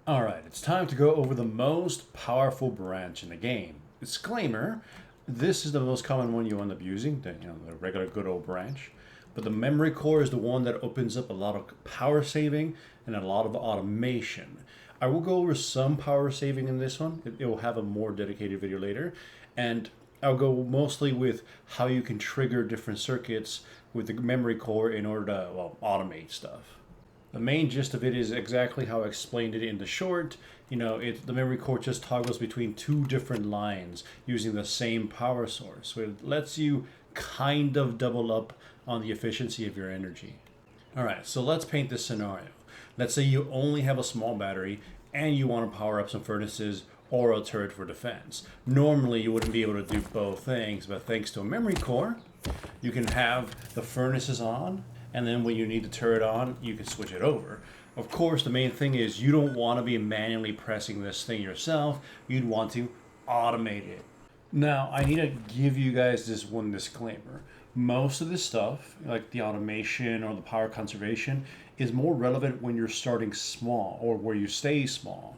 Alright, it's time to go over the most powerful branch in the game. Disclaimer, this is the most common one you end up using, the regular good old branch. But the memory core is the one that opens up a lot of power saving and a lot of automation. I will go over some power saving in this one. It will have a more dedicated video later. And I'll go mostly with how you can trigger different circuits with the memory core in order to, automate stuff. The main gist of it is exactly how I explained it in the short. The memory core just toggles between two different lines using the same power source. So it lets you kind of double up on the efficiency of your energy. All right, so let's paint this scenario. Let's say you only have a small battery and you want to power up some furnaces or a turret for defense. Normally you wouldn't be able to do both things, but thanks to a memory core, you can have the furnaces on, and then when you need the turret on, you can switch it over. Of course, the main thing is you don't want to be manually pressing this thing yourself. You'd want to automate it. Now, I need to give you guys this one disclaimer. Most of this stuff, like the automation or the power conservation, is more relevant when you're starting small or where you stay small,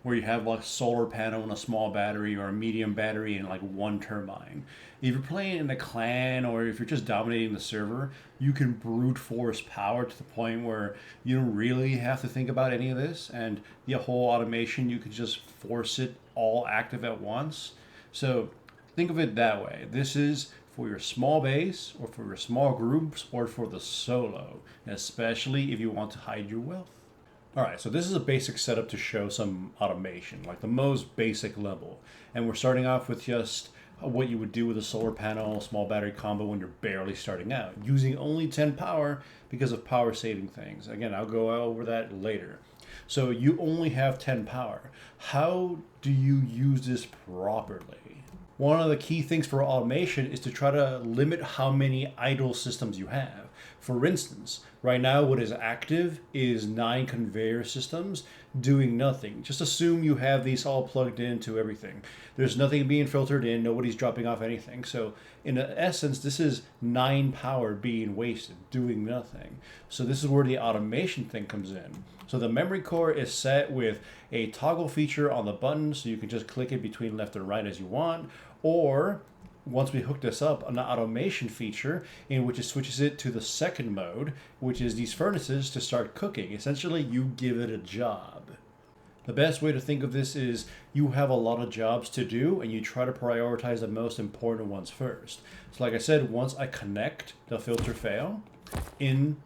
where you have like a solar panel and a small battery or a medium battery and like one turbine. If you're playing in a clan or if you're just dominating the server, you can brute force power to the point where you don't really have to think about any of this, and the whole automation, you can just force it all active at once. So think of it that way. This is for your small base or for your small groups or for the solo, especially if you want to hide your wealth. All right, so this is a basic setup to show some automation, like the most basic level. And we're starting off with just what you would do with a solar panel, small battery combo when you're barely starting out, using only 10 power because of power saving things. Again, I'll go over that later. So you only have 10 power. How do you use this properly? One of the key things for automation is to try to limit how many idle systems you have. For instance, right now what is active is 9 conveyor systems doing nothing. Just assume you have these all plugged into everything. There's nothing being filtered in, nobody's dropping off anything. So in essence, this is 9 power being wasted, doing nothing. So this is where the automation thing comes in. So the memory core is set with a toggle feature on the button, so you can just click it between left and right as you want, or once we hook this up, an automation feature in which it switches it to the second mode, which is these furnaces to start cooking. Essentially, you give it a job. The best way to think of this is you have a lot of jobs to do and you try to prioritize the most important ones first. So like I said, once I connect the filter fail into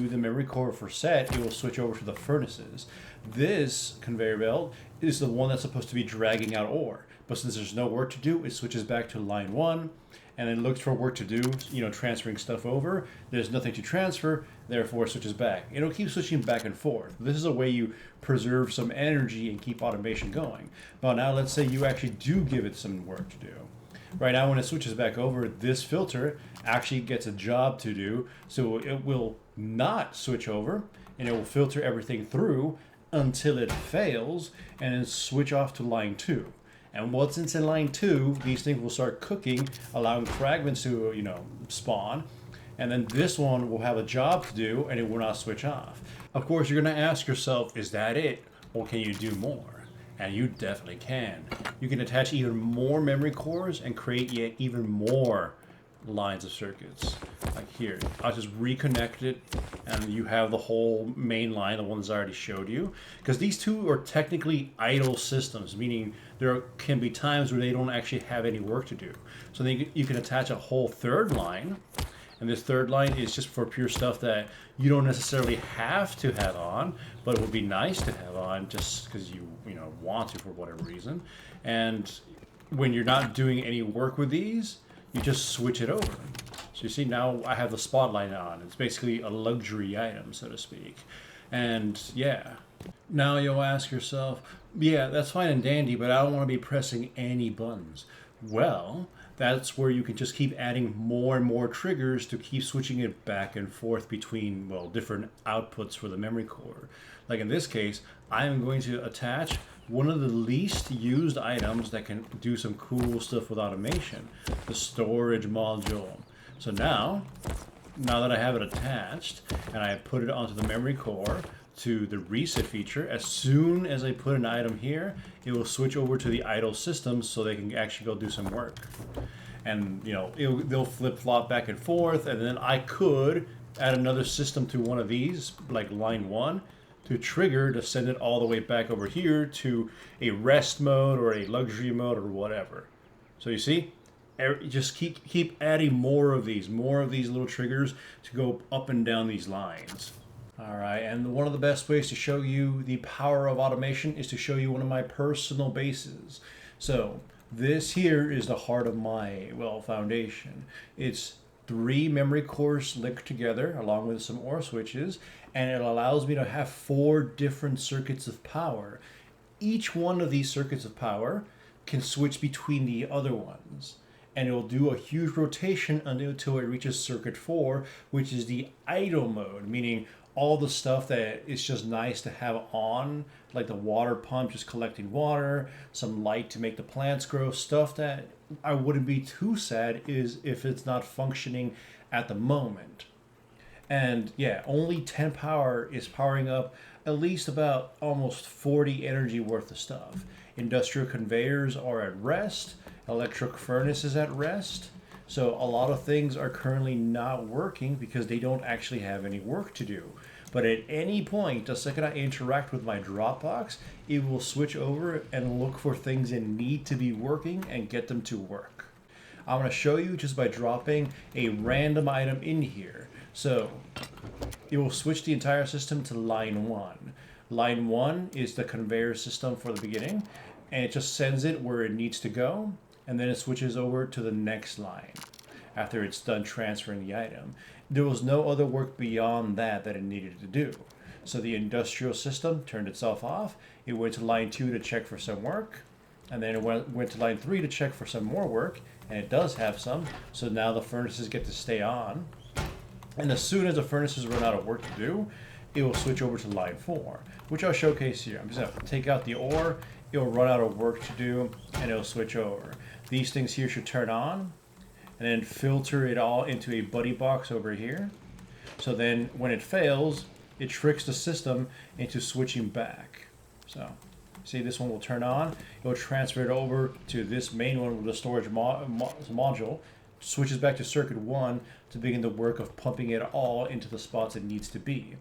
the memory core for set, it will switch over to the furnaces. This conveyor belt is the one that's supposed to be dragging out ore. But since there's no work to do, it switches back to line 1 and then looks for work to do, transferring stuff over. There's nothing to transfer, therefore it switches back. It'll keep switching back and forth. This is a way you preserve some energy and keep automation going. But now let's say you actually do give it some work to do. Right now when it switches back over, this filter actually gets a job to do, so it will not switch over and it will filter everything through until it fails and then switch off to line 2. And once it's in line 2, these things will start cooking, allowing fragments to, spawn. And then this one will have a job to do, and it will not switch off. Of course, you're going to ask yourself, is that it? Or can you do more? And you definitely can. You can attach even more memory cores and create yet even more lines of circuits. Like here, I'll just reconnect it, and you have the whole main line, the ones I already showed you. Because these two are technically idle systems, meaning there can be times where they don't actually have any work to do. So then you can attach a whole third line, and this third line is just for pure stuff that you don't necessarily have to have on, but it would be nice to have on just because you want to for whatever reason. And when you're not doing any work with these, you just switch it over. So you see now I have the spotlight on. It's basically a luxury item, so to speak. And yeah, now you'll ask yourself, yeah, that's fine and dandy, but I don't want to be pressing any buttons. Well, that's where you can just keep adding more and more triggers to keep switching it back and forth between, different outputs for the memory core. Like in this case, I am going to attach one of the least used items that can do some cool stuff with automation, the storage module. So now that I have it attached and I put it onto the memory core, to the reset feature. As soon as I put an item here, it will switch over to the idle system so they can actually go do some work. And you know, they'll flip-flop back and forth, and then I could add another system to one of these, like line 1, to trigger to send it all the way back over here to a rest mode or a luxury mode or whatever. So you see, just keep adding more of these little triggers to go up and down these lines. All right, and one of the best ways to show you the power of automation is to show you one of my personal bases. So this here is the heart of my, well, foundation. It's 3 memory cores linked together along with some OR switches, and it allows me to have 4 different circuits of power. Each one of these circuits of power can switch between the other ones, and it will do a huge rotation until it reaches circuit 4, which is the idle mode, meaning all the stuff that is just nice to have on, like the water pump just collecting water, some light to make the plants grow, stuff that I wouldn't be too sad is if it's not functioning at the moment. And yeah, only 10 power is powering up at least about almost 40 energy worth of stuff. Industrial conveyors are at rest, electric furnace is at rest. So a lot of things are currently not working because they don't actually have any work to do. But at any point, the second I interact with my Dropbox, it will switch over and look for things that need to be working and get them to work. I'm going to show you just by dropping a random item in here. So it will switch the entire system to line 1. Line 1 is the conveyor system for the beginning, and it just sends it where it needs to go, and then it switches over to the next line after it's done transferring the item. There was no other work beyond that it needed to do. So the industrial system turned itself off. It went to line 2 to check for some work, and then it went to line 3 to check for some more work, and it does have some. So now the furnaces get to stay on. And as soon as the furnaces run out of work to do, it will switch over to line 4, which I'll showcase here. I'm just going to take out the ore, it'll run out of work to do, and it'll switch over. These things here should turn on, and then filter it all into a buddy box over here. So then when it fails, it tricks the system into switching back. So see, this one will turn on, it will transfer it over to this main one with the storage module, switches back to circuit 1 to begin the work of pumping it all into the spots it needs to be,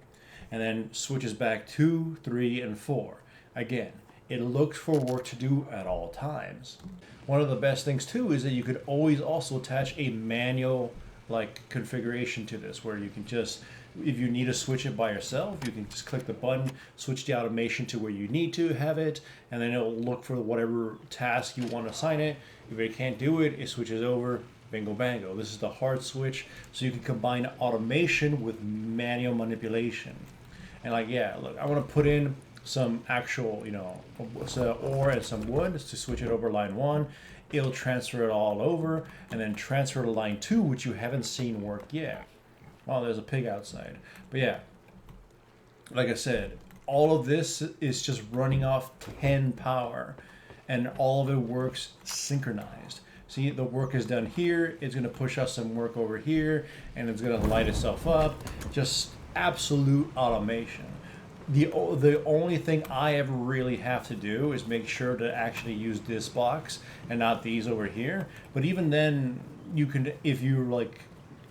and then switches back 2, 3, and 4. Again, it looks for work to do at all times. One of the best things too is that you could always also attach a manual like configuration to this, where you can just, if you need to switch it by yourself, you can just click the button, switch the automation to where you need to have it, and then it'll look for whatever task you want to assign it. If it can't do it, it switches over, bingo bango. This is the hard switch, so you can combine automation with manual manipulation. And like, yeah, look, I want to put in some actual, ore and some wood to switch it over line 1. It'll transfer it all over and then transfer to line 2, which you haven't seen work yet. Oh, there's a pig outside. But yeah, like I said, all of this is just running off 10 power, and all of it works synchronized. See, the work is done here, it's going to push out some work over here, and it's going to light itself up. Just absolute automation. The only thing I ever really have to do is make sure to actually use this box and not these over here. But even then, you can, if you like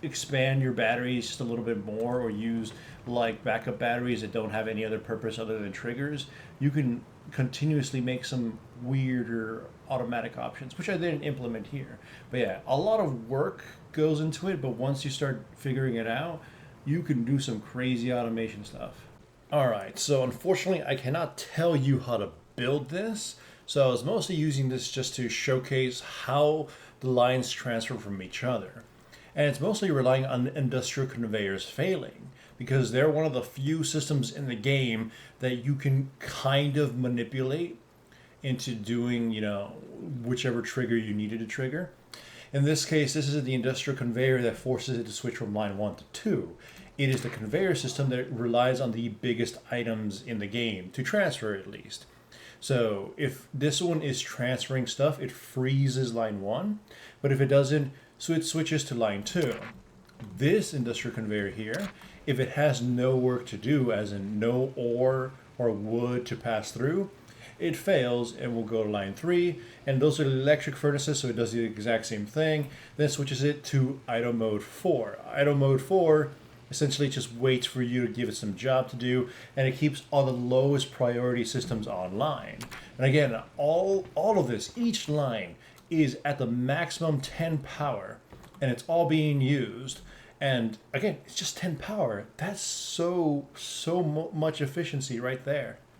expand your batteries just a little bit more, or use like backup batteries that don't have any other purpose other than triggers, you can continuously make some weirder automatic options, which I didn't implement here. But yeah, a lot of work goes into it, but once you start figuring it out, you can do some crazy automation stuff. Alright, so unfortunately I cannot tell you how to build this, so I was mostly using this just to showcase how the lines transfer from each other. And it's mostly relying on industrial conveyors failing, because they're one of the few systems in the game that you can kind of manipulate into doing, whichever trigger you needed to trigger. In this case, this is the industrial conveyor that forces it to switch from line 1 to 2. It is the conveyor system that relies on the biggest items in the game to transfer, at least. So if this one is transferring stuff, it freezes line 1, but if it doesn't, so it switches to line 2. This industrial conveyor here If it has no work to do, as in no ore or wood to pass through, it fails and will go to line 3. And those are electric furnaces, so it does the exact same thing. Then switches it to idle mode 4. Idle mode 4 essentially just waits for you to give it some job to do, and it keeps all the lowest priority systems online. And again, all of this, each line is at the maximum 10 power, and it's all being used. And again, it's just 10 power. That's so much efficiency right there.